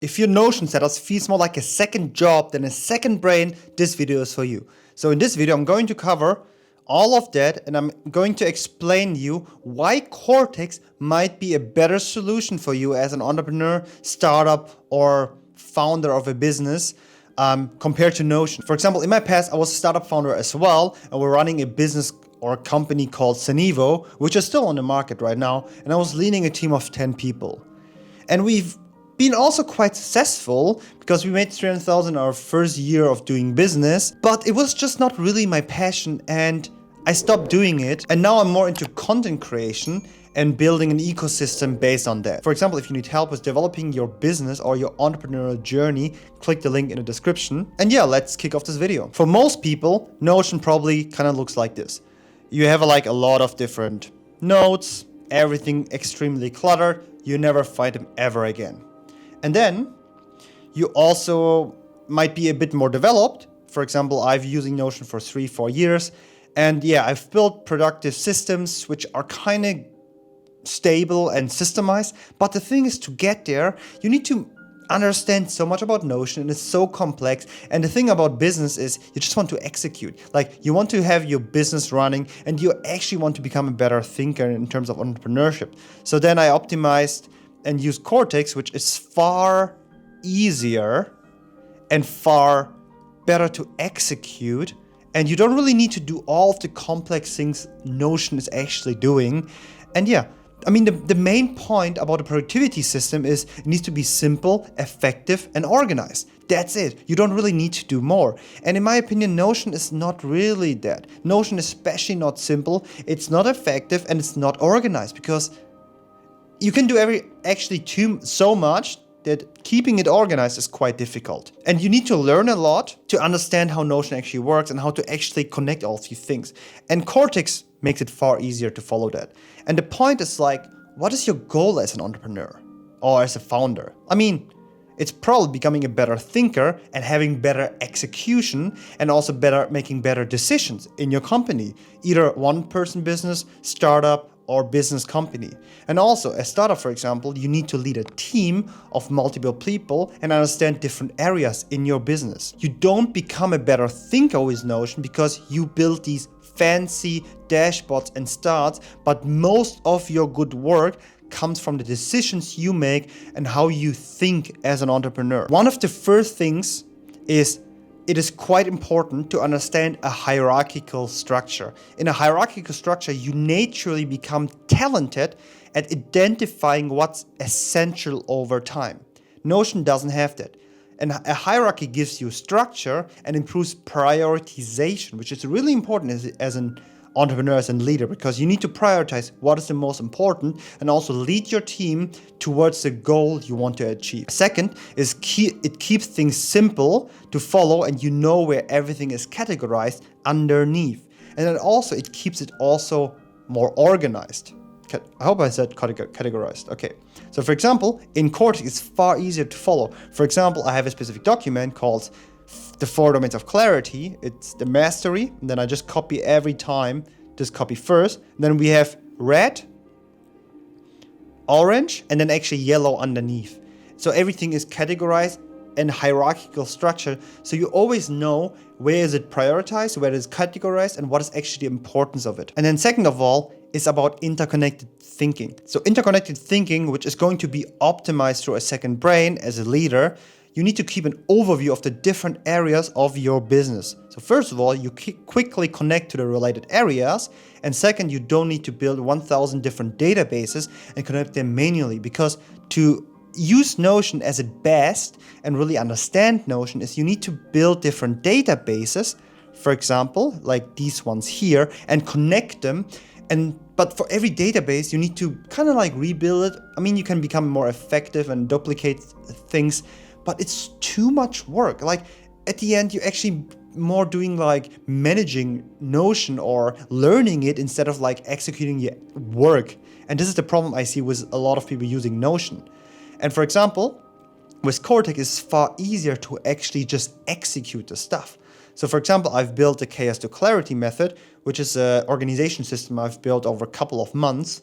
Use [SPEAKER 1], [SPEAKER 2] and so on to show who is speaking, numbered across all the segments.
[SPEAKER 1] If your Notion setup feels more like a second job than a second brain, this video is for you. So in this video, I'm going to cover all of that, and I'm going to explain you why Cortex might be a better solution for you as an entrepreneur, startup, or founder of a business compared to Notion. For example, in my past, I was a startup founder as well, and we're running a business or a company called Xanevo, which is still on the market right now, and I was leading a team of 10 people. And we've been also quite successful because we made 300,000 our first year of doing business, but it was just not really my passion and I stopped doing it. And now I'm more into content creation and building an ecosystem based on that. For example, if you need help with developing your business or your entrepreneurial journey, click the link in the description. And yeah, let's kick off this video. For most people, Notion probably kind of looks like this. You have like a lot of different notes, everything extremely cluttered. You never find them ever again. And then you also might be a bit more developed. For example, I've been using Notion for 3-4 years. And yeah, I've built productive systems which are kind of stable and systemized. But the thing is, to get there, you need to understand so much about Notion, and it's so complex. And the thing about business is you just want to execute. Like, you want to have your business running and you actually want to become a better thinker in terms of entrepreneurship. So then I optimized and used Cortex, which is far easier and far better to execute. And you don't really need to do all of the complex things Notion is actually doing. And yeah, I mean, the main point about a productivity system is it needs to be simple, effective, and organized. That's it. You don't really need to do more. And in my opinion, Notion is not really that. Notion is especially not simple, it's not effective, and it's not organized, because you can do so much that keeping it organized is quite difficult. And you need to learn a lot to understand how Notion actually works and how to actually connect all these things. And Cortex makes it far easier to follow that. And the point is, like, what is your goal as an entrepreneur or as a founder? I mean, it's probably becoming a better thinker and having better execution and also making better decisions in your company, either one-person business, startup, or business company. And also, as startup, for example, you need to lead a team of multiple people and understand different areas in your business. You don't become a better thinker with Notion because you build these fancy dashboards and stats, but most of your good work comes from the decisions you make and how you think as an entrepreneur. One of the first things is it is quite important to understand a hierarchical structure. In a hierarchical structure, you naturally become talented at identifying what's essential over time. Notion doesn't have that. And a hierarchy gives you structure and improves prioritization, which is really important as an entrepreneur, as a leader, because you need to prioritize what is the most important and also lead your team towards the goal you want to achieve. Second is it keeps things simple to follow, and you know where everything is categorized underneath. And then also it keeps it also more organized. I hope I said categorized. Okay. So for example, in Cortex, it's far easier to follow. For example, I have a specific document called the 4 domains of clarity. It's the mastery. And then I just copy every time. Just copy first. And then we have red, orange, and then actually yellow underneath. So everything is categorized and hierarchical structure. So you always know where is it prioritized, where it is categorized, and what is actually the importance of it. And then second of all, is about interconnected thinking. So interconnected thinking, which is going to be optimized through a second brain as a leader, you need to keep an overview of the different areas of your business. So first of all, you quickly connect to the related areas. And second, you don't need to build 1,000 different databases and connect them manually, because to use Notion as its best and really understand Notion is you need to build different databases, for example, like these ones here, and connect them. But for every database, you need to kind of like rebuild it. I mean, you can become more effective and duplicate things, but it's too much work. Like, at the end, you're actually more doing like managing Notion or learning it instead of like executing your work. And this is the problem I see with a lot of people using Notion. And for example, with Cortex, it's far easier to actually just execute the stuff. So for example, I've built the chaos to clarity method, which is an organization system I've built over a couple of months.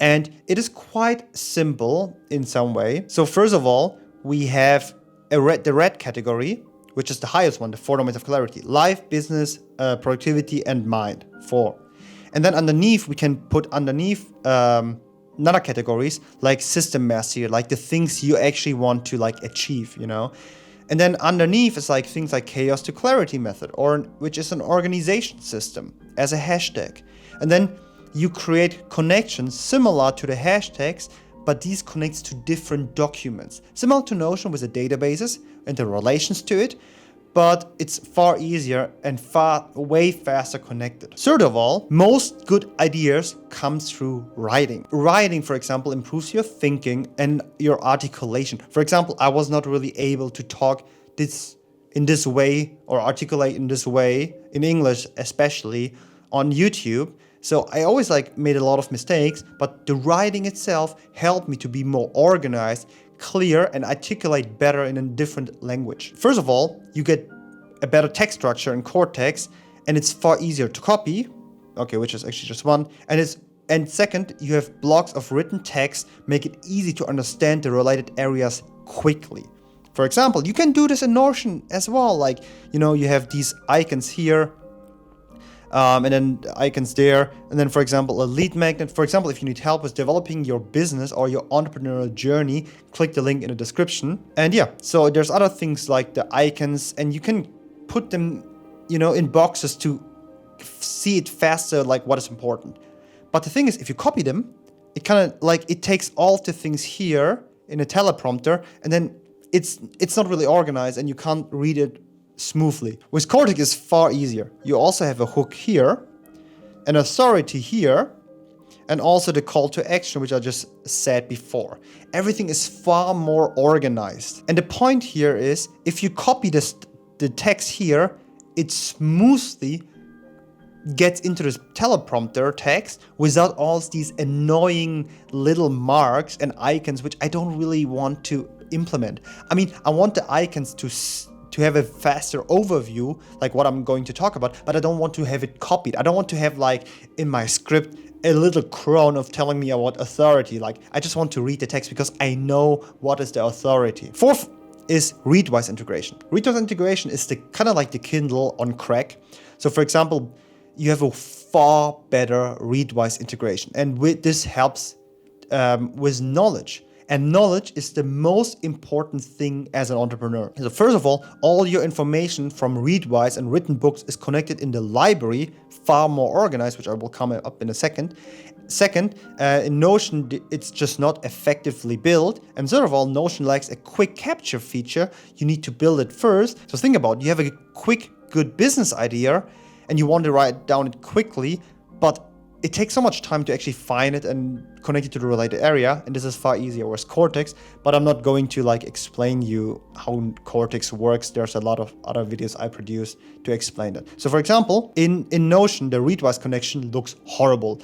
[SPEAKER 1] And it is quite simple in some way. So first of all, we have the red category, which is the highest one, the 4 domains of clarity: life, business, productivity, and mind. 4. And then underneath, we can put underneath another categories like system mastery, like the things you actually want to like achieve, you know. And then underneath is like things like chaos to clarity method, or which is an organization system as a hashtag. And then you create connections similar to the hashtags, but these connects to different documents, similar to Notion with the databases and the relations to it, but it's far easier and way faster connected. Third of all, most good ideas comes through writing. Writing, for example, improves your thinking and your articulation. For example, I was not really able to talk in this way or articulate in this way in English, especially on YouTube. So I always made a lot of mistakes, but the writing itself helped me to be more organized, clear, and articulate better in a different language. First of all, you get a better text structure in Cortex, and it's far easier to copy, which is actually just one, and second, you have blocks of written text, make it easy to understand the related areas quickly. For example, you can do this in Notion as well, you have these icons here, and then icons there, and then for example a lead magnet. For example, if you need help with developing your business or your entrepreneurial journey, click the link in the description. And so there's other things like the icons, and you can put them in boxes to see it faster, like what is important. But the thing is, if you copy them, it kind of it takes all of the things here in a teleprompter, and then it's not really organized and you can't read it smoothly. With Cortex, it's far easier. You also have a hook here, an authority here, and also the call to action, which I just said before. Everything is far more organized. And the point here is, if you copy the text here, it smoothly gets into this teleprompter text without all these annoying little marks and icons, which I don't really want to implement. I mean, I want the icons to have a faster overview, like what I'm going to talk about, but I don't want to have it copied. I don't want to have in my script a little crone of telling me about authority. I just want to read the text because I know what is the authority. Fourth is readwise integration. Readwise integration is the kind of like the Kindle on crack. So for example, you have a far better readwise integration, and this helps with knowledge. And knowledge is the most important thing as an entrepreneur. So first of all your information from Readwise and written books is connected in the library, far more organized, which I will come up in a second. Second, in Notion, it's just not effectively built. And third of all, Notion lacks a quick capture feature. You need to build it first. So think about it. You have a quick, good business idea, and you want to write down it quickly, but it takes so much time to actually find it and connect it to the related area, and this is far easier with Cortex, but I'm not going to explain you how Cortex works. There's a lot of other videos I produced to explain that. So for example, in Notion, the readwise connection looks horrible.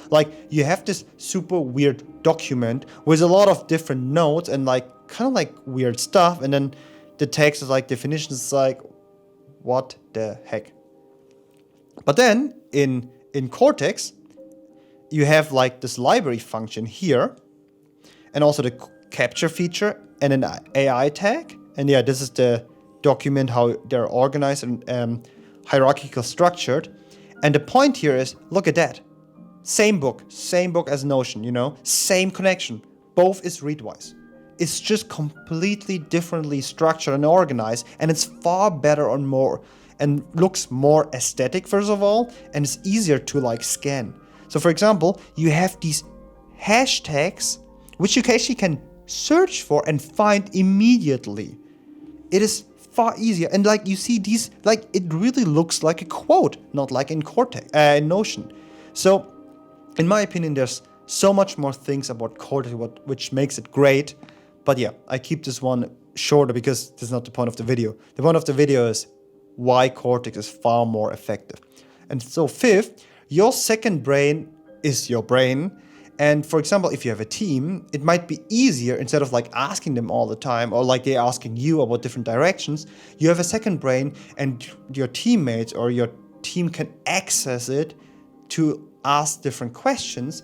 [SPEAKER 1] You have this super weird document with a lot of different notes and kind of weird stuff, and then the text is definitions what the heck. But then in Cortex, you have this library function here, and also the capture feature and an AI tag. And this is the document, how they're organized and hierarchical structured. And the point here is, look at that. Same book as Notion, same connection. Both is readwise. It's just completely differently structured and organized, and it's far better and looks more aesthetic, first of all, and it's easier to scan. So for example, you have these hashtags, which you actually can search for and find immediately. It is far easier. And you see these, it really looks like a quote, not like in Cortex, in Notion. So in my opinion, there's so much more things about Cortex, which makes it great. But I keep this one shorter because this is not the point of the video. The point of the video is why Cortex is far more effective. And so fifth, your second brain is your brain. And for example, if you have a team, it might be easier, instead of asking them all the time, or they're asking you about different directions, you have a second brain, and your teammates or your team can access it to ask different questions.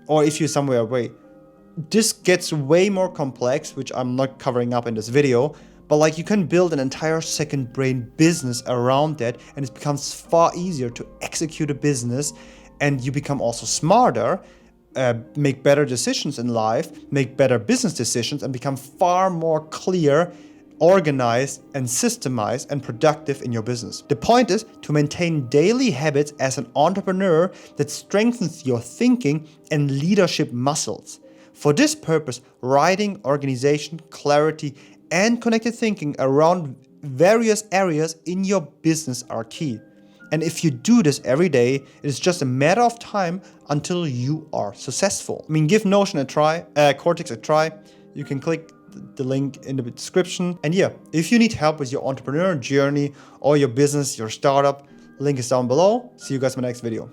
[SPEAKER 1] Or if you're somewhere away, this gets way more complex, which I'm not covering up in this video, but like you can build an entire second brain business around that, and it becomes far easier to execute a business, and you become also smarter, make better decisions in life, make better business decisions, and become far more clear, organized, and systemized and productive in your business. The point is to maintain daily habits as an entrepreneur that strengthens your thinking and leadership muscles. For this purpose, writing, organization, clarity, and connected thinking around various areas in your business are key. And if you do this every day, it is just a matter of time until you are successful. I mean, give Notion a try, Cortex a try. You can click the link in the description. And yeah, if you need help with your entrepreneurial journey or your business, your startup, link is down below. See you guys in my next video.